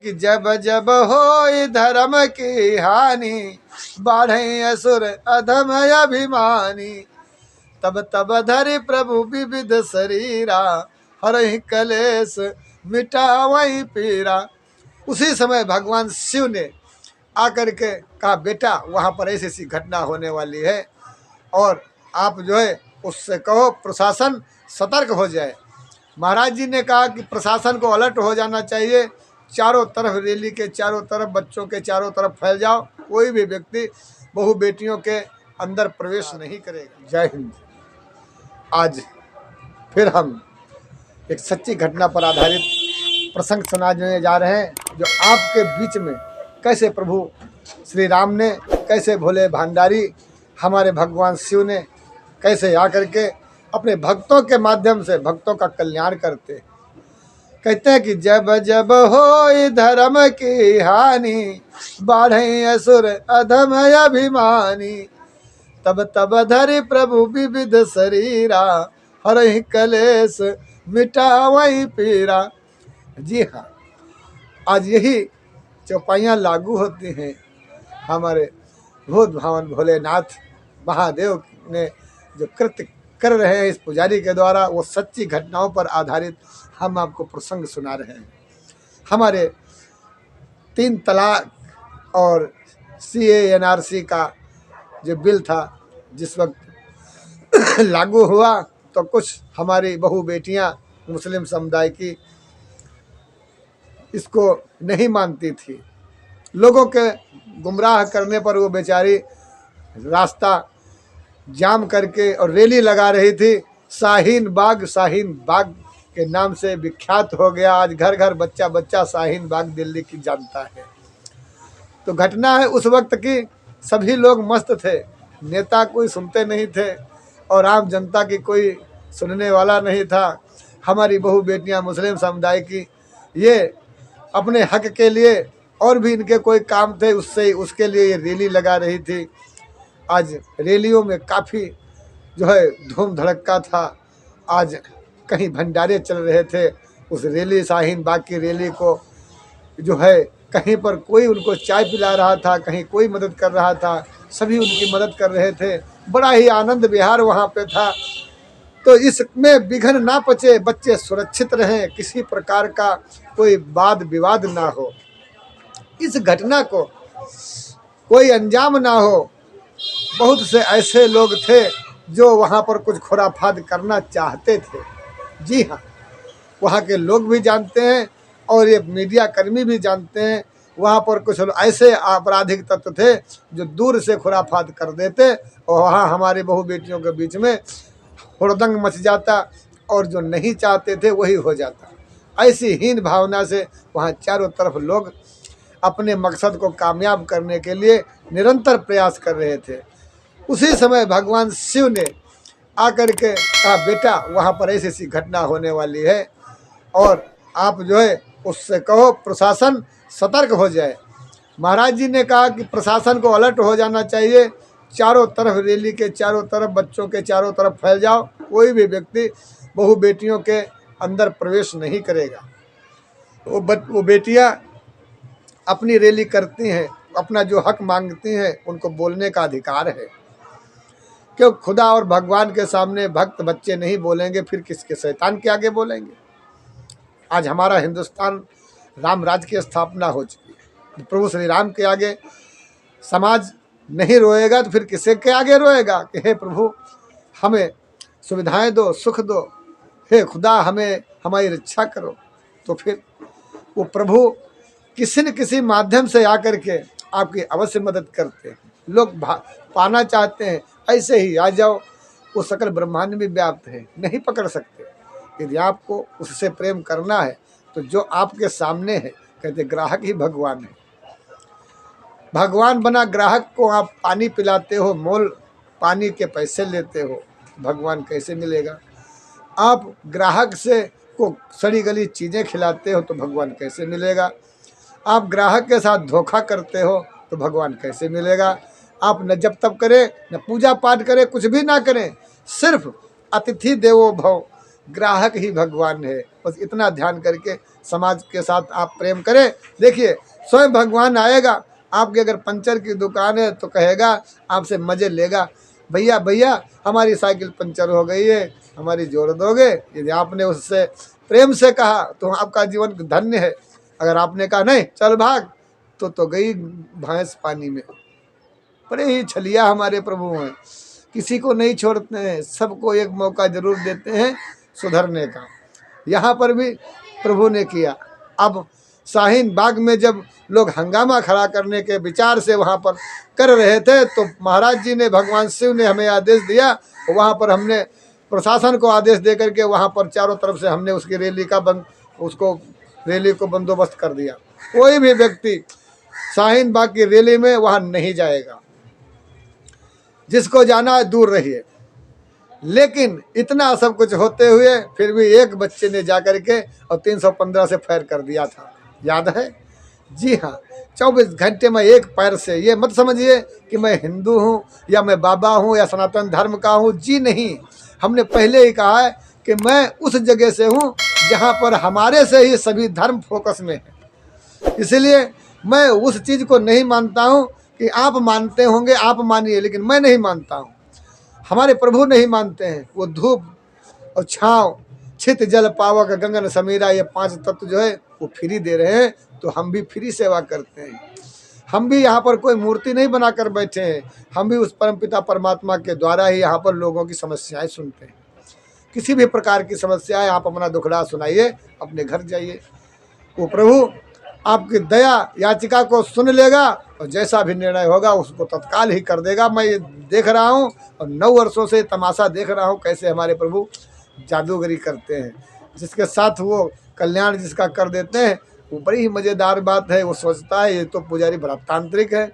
कि जब जब होई धर्म की हानि, बाढ़े असुर अधम अभिमानी। तब तब धरि प्रभु विविध शरीरा, हरहि कलेश मिटावई पीरा। उसी समय भगवान शिव ने आकर के कहा, बेटा वहाँ पर ऐसी ऐसी घटना होने वाली है और आप जो है उससे कहो प्रशासन सतर्क हो जाए। महाराज जी ने कहा कि प्रशासन को अलर्ट हो जाना चाहिए, चारों तरफ रैली के चारों तरफ, बच्चों के चारों तरफ फैल जाओ, कोई भी व्यक्ति बहु बेटियों के अंदर प्रवेश नहीं करेगा। जय हिंद। आज फिर हम एक सच्ची घटना पर आधारित प्रसंग सुनाने जा रहे हैं, जो आपके बीच में कैसे प्रभु श्री राम ने, कैसे भोले भंडारी हमारे भगवान शिव ने कैसे आकर के अपने भक्तों के माध्यम से भक्तों का कल्याण करते। कहते हैं कि जब जब होई धर्म की हानि, बाढ़े असुर अधम अभिमानी। तब तब धरि प्रभु विविध शरीरा, हरहि कलेश मिटावई पीरा। जी हाँ, आज यही चौपाइयाँ लागू होती हैं। हमारे भूत भावन भोलेनाथ महादेव ने जो कृत्य कर रहे हैं इस पुजारी के द्वारा, वो सच्ची घटनाओं पर आधारित हम आपको प्रसंग सुना रहे हैं। हमारे 3 तलाक और CA NRC का जो बिल था जिस वक्त लागू हुआ, तो कुछ हमारी बहू बेटियां मुस्लिम समुदाय की इसको नहीं मानती थी। लोगों के गुमराह करने पर वो बेचारी रास्ता जाम करके और रैली लगा रही थी। शाहीन बाग के नाम से विख्यात हो गया। आज घर घर बच्चा बच्चा शाहीन बाग दिल्ली की जानता है। तो घटना है उस वक्त की, सभी लोग मस्त थे, नेता कोई सुनते नहीं थे और आम जनता की कोई सुनने वाला नहीं था। हमारी बहू बेटियां मुस्लिम समुदाय की ये अपने हक के लिए और भी इनके कोई काम थे उसके लिए ये रैली लगा रही थी। आज रैलियों में काफ़ी जो है धूम धड़क्का था। आज कहीं भंडारे चल रहे थे, उस रैली शाहीन बाग की रैली को जो है कहीं पर कोई उनको चाय पिला रहा था, कहीं कोई मदद कर रहा था, सभी उनकी मदद कर रहे थे। बड़ा ही आनंद विहार वहाँ पे था। तो इसमें विघ्न ना पचे, बच्चे सुरक्षित रहें, किसी प्रकार का कोई वाद विवाद ना हो, इस घटना को कोई अंजाम ना हो। बहुत से ऐसे लोग थे जो वहाँ पर कुछ खुराफात करना चाहते थे। जी हाँ, वहाँ के लोग भी जानते हैं और ये मीडिया कर्मी भी जानते हैं। वहाँ पर कुछ ऐसे आपराधिक तत्व थे जो दूर से खुराफात कर देते और वहाँ हमारी बहू बेटियों के बीच में हुड़दंग मच जाता और जो नहीं चाहते थे वही हो जाता। ऐसी हीन भावना से वहाँ चारों तरफ लोग अपने मकसद को कामयाब करने के लिए निरंतर प्रयास कर रहे थे। उसी समय भगवान शिव ने आकर के कहा, बेटा वहाँ पर ऐसी ऐसी घटना होने वाली है और आप जो है उससे कहो प्रशासन सतर्क हो जाए। महाराज जी ने कहा कि प्रशासन को अलर्ट हो जाना चाहिए, चारों तरफ रैली के चारों तरफ, बच्चों के चारों तरफ फैल जाओ, कोई भी व्यक्ति बहु बेटियों के अंदर प्रवेश नहीं करेगा। वो बेटियां अपनी रैली करती हैं, अपना जो हक मांगती हैं, उनको बोलने का अधिकार है। क्यों खुदा और भगवान के सामने भक्त बच्चे नहीं बोलेंगे, फिर किसके शैतान के आगे बोलेंगे। आज हमारा हिंदुस्तान राम राज्य की स्थापना हो चुकी है। प्रभु श्री राम के आगे समाज नहीं रोएगा तो फिर किसी के आगे रोएगा कि हे प्रभु हमें सुविधाएं दो, सुख दो, हे खुदा हमें हमारी रक्षा करो। तो फिर वो प्रभु किसी न किसी माध्यम से आकर के आपकी अवश्य मदद करते हैं। लोग पाना चाहते हैं, ऐसे ही आ जाओ, वो सकल ब्रह्मांड में व्याप्त है, नहीं पकड़ सकते। यदि आपको उससे प्रेम करना है तो जो आपके सामने है, कहते ग्राहक ही भगवान है। भगवान बना ग्राहक को आप पानी पिलाते हो, मोल पानी के पैसे लेते हो, भगवान कैसे मिलेगा। आप ग्राहक से को सड़ी गली चीज़ें खिलाते हो तो भगवान कैसे मिलेगा। आप ग्राहक के साथ धोखा करते हो तो भगवान कैसे मिलेगा। आप न जब तब करें, न पूजा पाठ करें, कुछ भी ना करें, सिर्फ अतिथि देवो भव, ग्राहक ही भगवान है। बस इतना ध्यान करके समाज के साथ आप प्रेम करें। देखिए स्वयं भगवान आएगा, आपकी अगर पंचर की दुकान है तो कहेगा, आपसे मज़े लेगा, भैया भैया हमारी साइकिल पंचर हो गई है, हमारी जोड़ दोगे? यदि आपने उससे प्रेम से कहा तो आपका जीवन धन्य है। अगर आपने कहा नहीं चल भाग, तो गई भैंस पानी में। बड़े ही छलिया हमारे प्रभु हैं, किसी को नहीं छोड़ते हैं, सबको एक मौका जरूर देते हैं सुधरने का। यहाँ पर भी प्रभु ने किया। अब शाहीन बाग में जब लोग हंगामा खड़ा करने के विचार से वहाँ पर कर रहे थे, तो महाराज जी ने, भगवान शिव ने हमें आदेश दिया, वहाँ पर हमने प्रशासन को आदेश दे करके वहाँ पर चारों तरफ से हमने उसकी रैली का रैली को बंदोबस्त कर दिया। कोई भी व्यक्ति शाहीन बाग की रैली में वहाँ नहीं जाएगा, जिसको जाना है दूर रहिए। लेकिन इतना सब कुछ होते हुए फिर भी एक बच्चे ने जाकर के और 315 से फायर कर दिया था, याद है? जी हाँ, 24 घंटे में एक पैर से। ये मत समझिए कि मैं हिंदू हूँ या मैं बाबा हूँ या सनातन धर्म का हूँ, जी नहीं। हमने पहले ही कहा है कि मैं उस जगह से हूँ जहाँ पर हमारे से ही सभी धर्म फोकस में है। इसलिए मैं उस चीज़ को नहीं मानता हूँ कि आप मानते होंगे, आप मानिए, लेकिन मैं नहीं मानता हूँ। हमारे प्रभु नहीं मानते हैं। वो धूप और छाँव, छित जल पावक गगन समीरा, ये 5 तत्व जो है वो फ्री दे रहे हैं, तो हम भी फ्री सेवा करते हैं। हम भी यहाँ पर कोई मूर्ति नहीं बनाकर बैठे हैं, हम भी उस परमपिता परमात्मा के द्वारा ही यहाँ पर लोगों की समस्याएं सुनते हैं। किसी भी प्रकार की समस्याएं आप अपना दुखड़ा सुनाइए, अपने घर जाइए, वो प्रभु आपकी दया याचिका को सुन लेगा और जैसा भी निर्णय होगा उसको तत्काल ही कर देगा। मैं ये देख रहा हूँ और 9 वर्षों से तमाशा देख रहा हूँ कैसे हमारे प्रभु जादूगरी करते हैं। जिसके साथ वो कल्याण जिसका कर देते हैं, वो बड़ी ही मज़ेदार बात है। वो सोचता है ये तो पुजारी बड़ा तांत्रिक है,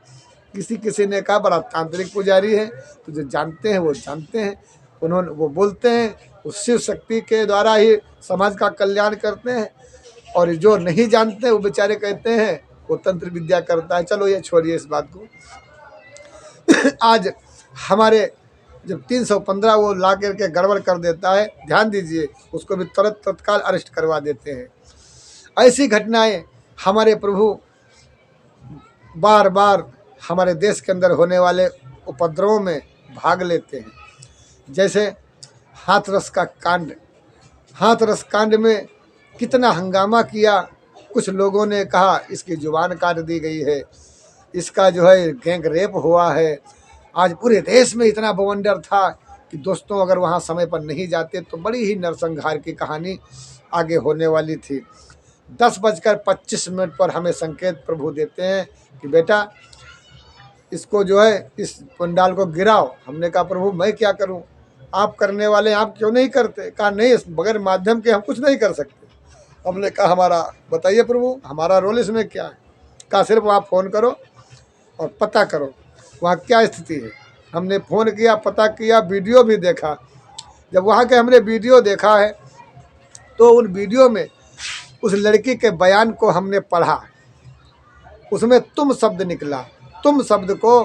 किसी ने कहा बड़ा तांत्रिक पुजारी है, तो जो जानते हैं वो जानते हैं, वो बोलते हैं उस शिव शक्ति के द्वारा ही समाज का कल्याण करते हैं। और जो नहीं जानते वो बेचारे कहते हैं वो तंत्र विद्या करता है। चलो ये छोड़िए इस बात को। आज हमारे जब 315 वो ला करके गड़बड़ कर देता है, ध्यान दीजिए, उसको भी तुरंत तत्काल अरेस्ट करवा देते हैं। ऐसी घटनाएं हमारे प्रभु बार बार हमारे देश के अंदर होने वाले उपद्रवों में भाग लेते हैं। जैसे हाथरस का कांड, हाथरस कांड में कितना हंगामा किया। कुछ लोगों ने कहा इसकी जुबान काट दी गई है, इसका जो है गैंग रेप हुआ है। आज पूरे देश में इतना बवंडर था कि दोस्तों अगर वहाँ समय पर नहीं जाते तो बड़ी ही नरसंहार की कहानी आगे होने वाली थी। 10:25 पर हमें संकेत प्रभु देते हैं कि बेटा इसको जो है इस पंडाल को गिराओ। हमने कहा प्रभु मैं क्या करूं, आप करने वाले आप क्यों नहीं करते? कहा नहीं, बगैर माध्यम के हम कुछ नहीं कर सकते। हमने कहा हमारा बताइए प्रभु, हमारा रोल इसमें क्या है? कहा सिर्फ वहाँ फ़ोन करो और पता करो वहाँ क्या स्थिति है। हमने फ़ोन किया, पता किया, वीडियो भी देखा। जब वहाँ के हमने वीडियो देखा है तो उन वीडियो में उस लड़की के बयान को हमने पढ़ा, उसमें तुम शब्द निकला। तुम शब्द को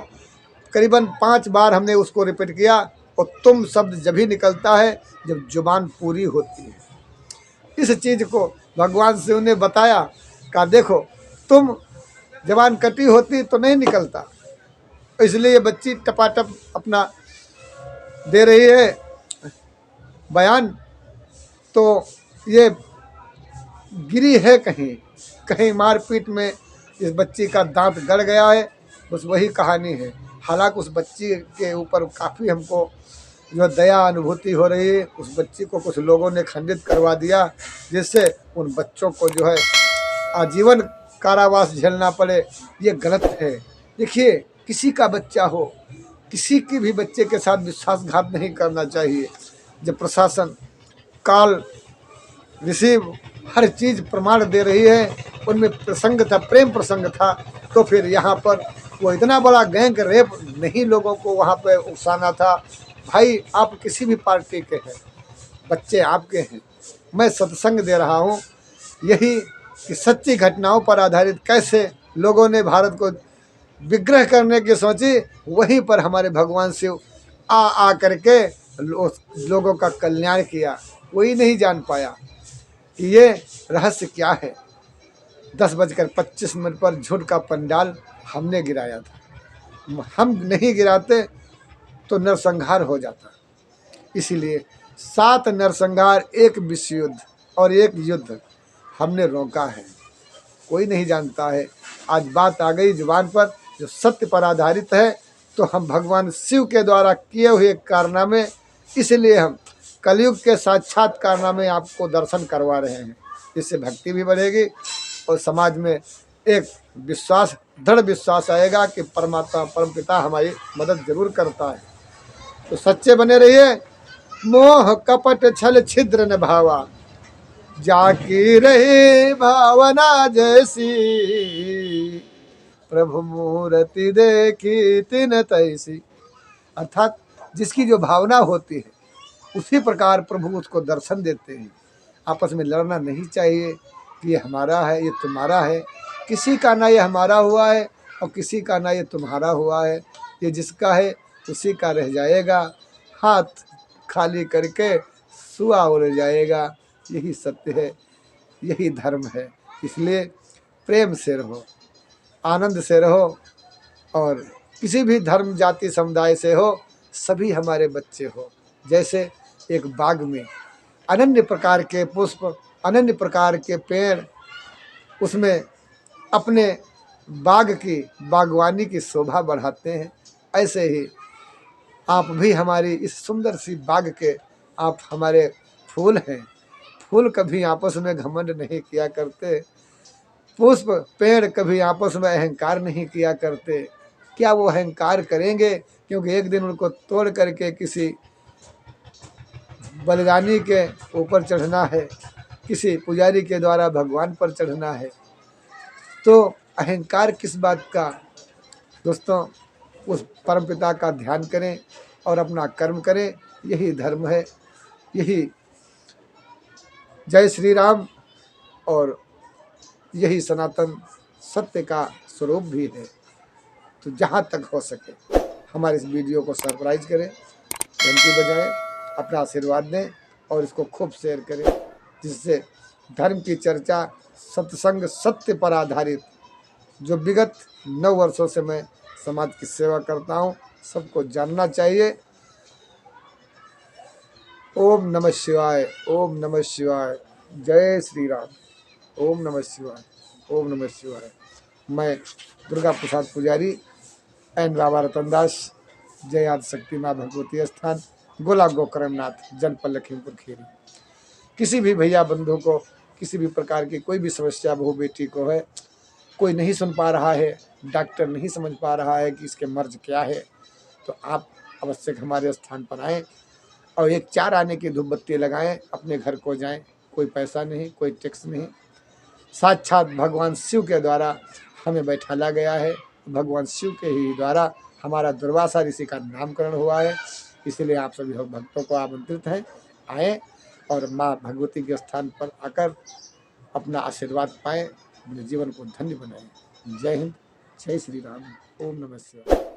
करीबन 5 बार हमने उसको रिपीट किया, और तुम शब्द जब ही निकलता है जब जुबान पूरी होती है। इस चीज़ को भगवान शिव ने बताया, कहा देखो तुम जबान कटी होती तो नहीं निकलता, इसलिए ये बच्ची टपाटप अपना दे रही है बयान, तो ये गिरी है कहीं कहीं मारपीट में इस बच्ची का दांत गड़ गया है, बस वही कहानी है। हालांकि उस बच्ची के ऊपर काफ़ी हमको जो दया अनुभूति हो रही है। उस बच्ची को कुछ लोगों ने खंडित करवा दिया, जिससे उन बच्चों को जो है आजीवन कारावास झेलना पड़े। ये गलत है। देखिए किसी का बच्चा हो, किसी के भी बच्चे के साथ विश्वासघात नहीं करना चाहिए। जब प्रशासन काल रिसीव हर चीज़ प्रमाण दे रही है, उनमें प्रसंग था, प्रेम प्रसंग था, तो फिर यहाँ पर वो इतना बड़ा गैंग रेप नहीं लोगों को वहाँ पे उकसाना था। भाई आप किसी भी पार्टी के हैं, बच्चे आपके हैं। मैं सत्संग दे रहा हूँ यही कि सच्ची घटनाओं पर आधारित कैसे लोगों ने भारत को विग्रह करने की सोची, वहीं पर हमारे भगवान शिव आ करके लोगों का कल्याण किया। कोई नहीं जान पाया कि ये रहस्य क्या है। 10:25 पर झूठ का पंडाल हमने गिराया था। हम नहीं गिराते तो नरसंहार हो जाता। इसीलिए 7 नरसंहार, 1 विश्व युद्ध और 1 युद्ध हमने रोका है। कोई नहीं जानता है। आज बात आ गई जुबान पर जो सत्य पर आधारित है, तो हम भगवान शिव के द्वारा किए हुए कारनामे, इसलिए हम कलयुग के साक्षात कारनामे आपको दर्शन करवा रहे हैं। इससे भक्ति भी बढ़ेगी और समाज में एक विश्वास, दृढ़ विश्वास आएगा कि परमात्मा परमपिता हमारी मदद जरूर करता है। तो सच्चे बने रहिए। मोह कपट छल छिद्र न भावा, जाकी रही भावना जैसी, प्रभु मूर्ति देखी तिन तैसी। अर्थात जिसकी जो भावना होती है उसी प्रकार प्रभु उसको दर्शन देते हैं। आपस में लड़ना नहीं चाहिए कि ये हमारा है, ये तुम्हारा है। किसी का ना ये हमारा हुआ है और किसी का ना ये तुम्हारा हुआ है। ये जिसका है उसी का रह जाएगा। हाथ खाली करके सुआ उड़ जाएगा। यही सत्य है, यही धर्म है। इसलिए प्रेम से रहो, आनंद से रहो, और किसी भी धर्म जाति समुदाय से हो, सभी हमारे बच्चे हो। जैसे एक बाग में अनन्य प्रकार के पुष्प, अनन्य प्रकार के पेड़, उसमें अपने बाग की, बागवानी की शोभा बढ़ाते हैं, ऐसे ही आप भी हमारी इस सुंदर सी बाग के, आप हमारे फूल हैं। फूल कभी आपस में घमंड नहीं किया करते, पुष्प पेड़ कभी आपस में अहंकार नहीं किया करते। क्या वो अहंकार करेंगे? क्योंकि एक दिन उनको तोड़ करके किसी बलिदानी के ऊपर चढ़ना है, किसी पुजारी के द्वारा भगवान पर चढ़ना है। तो अहंकार किस बात का? दोस्तों, उस परमपिता का ध्यान करें और अपना कर्म करें। यही धर्म है, यही जय श्री राम, और यही सनातन सत्य का स्वरूप भी है। तो जहाँ तक हो सके हमारे इस वीडियो को सरप्राइज करें, घंटी बजाएं, अपना आशीर्वाद दें और इसको खूब शेयर करें, जिससे धर्म की चर्चा, सत्संग, सत्य पर आधारित, जो विगत 9 वर्षों से मैं समाज की सेवा करता हूँ, सबको जानना चाहिए। ओम नमः शिवाय, ओम नमः शिवाय, जय श्री राम, ओम नमः शिवाय, ओम नमः शिवाय। मैं दुर्गा प्रसाद पुजारी, एन बाबा रतन दास, जय आदिशक्ति माँ भगवती स्थान, गोला गोकर्णनाथ, जनपद लखीमपुर खीरी। किसी भी भैया बंधु को किसी भी प्रकार की कोई भी समस्या बहू बेटी को है, कोई नहीं सुन पा रहा है, डॉक्टर नहीं समझ पा रहा है कि इसके मर्ज क्या है, तो आप अवश्य हमारे स्थान पर आएँ और एक 4 आने की धूप बत्ती लगाएं, अपने घर को जाएं। कोई पैसा नहीं, कोई टैक्स नहीं, साक्षात भगवान शिव के द्वारा हमें बैठाला गया है। भगवान शिव के ही द्वारा हमारा दुर्वासा ऋषि का नामकरण हुआ है। इसलिए आप सभी भक्तों को आमंत्रित हैं, आएँ और माँ भगवती के स्थान पर आकर अपना आशीर्वाद पाएँ, अपने जीवन को धन्य बनाएं। जय हिंद, जय श्री राम, ओम नमः शिवाय।